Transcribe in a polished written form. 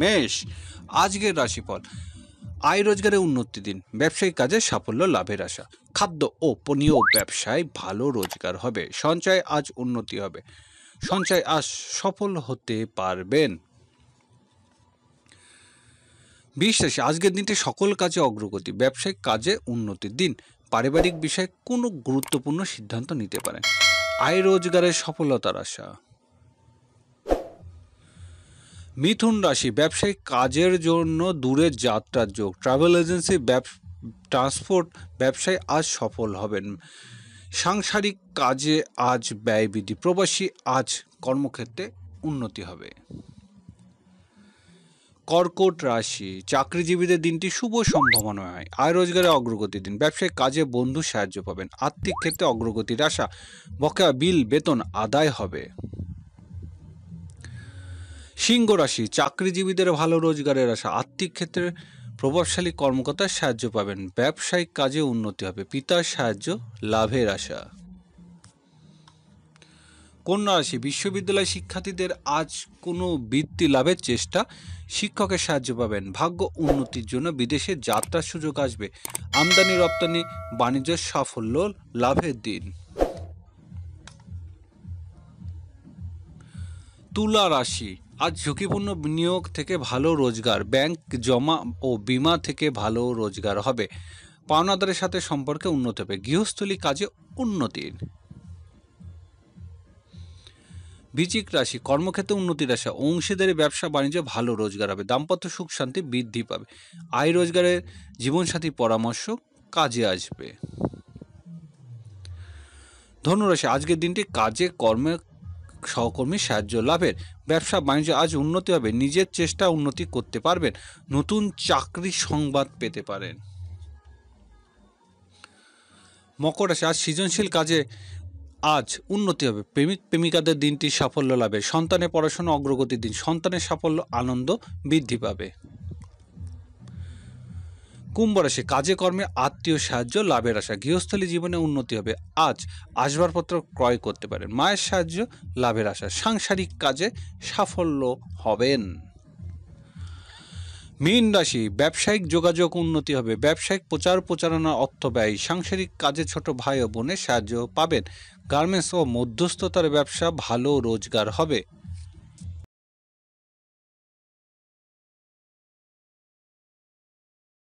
মেষ, আজকের রাশিফল। আয় রোজগারে উন্নতির দিন, ব্যবসায়িক কাজে সাফল্য লাভের আশা। খাদ্য ও পানীয় ব্যবসায় ভালো রোজগার হবে, সঞ্চয় আজ উন্নতি হবে, সঞ্চয় আজ সফল হতে পারবেন। বৃষ রাশি, আজকের দিনটি সকল কাজে অগ্রগতি, ব্যবসায়িক কাজে উন্নতির দিন, পারিবারিক বিষয়ে কোনো গুরুত্বপূর্ণ সিদ্ধান্ত নিতে পারেন, আয় রোজগারের সফলতার আশা। মিথুন রাশি, ব্যবসায়িক কাজের জন্য দূরে যাত্রার যোগ, ট্রাভেল এজেন্সি ট্রান্সপোর্ট ব্যবসায় আজ সফল হবেন, সাংসারিক কাজে আজ ব্যয় বৃদ্ধি, প্রবাসী আজ কর্মক্ষেত্রে উন্নতি হবে। কর্কট রাশি, চাকরিজীবীদের দিনটি শুভ সম্ভাবনা হয়, আয় রোজগারে অগ্রগতির দিন, ব্যবসায়িক কাজে বন্ধু সাহায্য পাবেন, আর্থিক ক্ষেত্রে অগ্রগতির আশা, বকেয়া বিল বেতন আদায় হবে। সিংহ রাশি, চাকরিজীবীদের ভালো রোজগারের আশা, আর্থিক ক্ষেত্রে প্রভাবশালী কর্মকর্তার সাহায্য পাবেন, ব্যবসায়িক কাজে উন্নতি হবে, পিতার সাহায্য লাভের আশা। কন্যা রাশি, বিশ্ববিদ্যালয় শিক্ষার্থীদের আজ কোনো বৃত্তি লাভের চেষ্টা, শিক্ষকের সাহায্য পাবেন, ভাগ্য উন্নতির জন্য বিদেশে যাত্রার সুযোগ আসবে, আমদানি রপ্তানি বাণিজ্য সাফল্য লাভের দিন। তুলা রাশি, আজ ঝুঁকিপূর্ণ বিনিয়োগ থেকে ভালো রোজগার, ব্যাংক জমা ও বিমা থেকে ভালো রোজগার হবে, পাওনাদারের সাথে সম্পর্কে উন্নতি হবে, গৃহস্থলী কাজে উন্নতির। বৃশ্চিক রাশি, কর্মক্ষেত্রে উন্নতির আশা, অংশীদারি ব্যবসা বাণিজ্যে ভালো রোজগার হবে, দাম্পত্য সুখ শান্তি বৃদ্ধি পাবে, আয় রোজগারের জীবনসাথী পরামর্শ কাজে আসবে। ধনুরাশি, আজকের দিনটি কাজে কর্মে সহকর্মীর সাহায্য লাভের, ব্যবসা বাণিজ্য আজ উন্নতি হবে, নিজের চেষ্টা উন্নতি করতে পারবেন, নতুন চাকরির সংবাদ পেতে পারেন। মকর রাশি, আজ সৃজনশীল কাজে আজ উন্নতি হবে, প্রেমিক প্রেমিকাদের দিনটি সাফল্য লাভের, সন্তানের পড়াশোনা অগ্রগতির দিন, সন্তানের সাফল্য আনন্দ বৃদ্ধি পাবে। কুম্ভ রাশি, কাজে কর্মে আত্মীয় সাহায্য লাভের আশা, গৃহস্থলী জীবনে উন্নতি হবে, আজ আসবাবপত্র ক্রয় করতে পারেন, মায়ের সাহায্য লাভের আশা, সাংসারিক কাজে সাফল্য হবেন। মীন রাশি, ব্যবসায়িক যোগাযোগ উন্নতি হবে, ব্যবসায়িক প্রচার প্রচারণা অর্থ ব্যয়, সাংসারিক কাজে ছোট ভাই ও বোনের সাহায্য পাবেন, গার্মেন্টস ও মধ্যস্থতার ব্যবসা ভালো রোজগার হবে।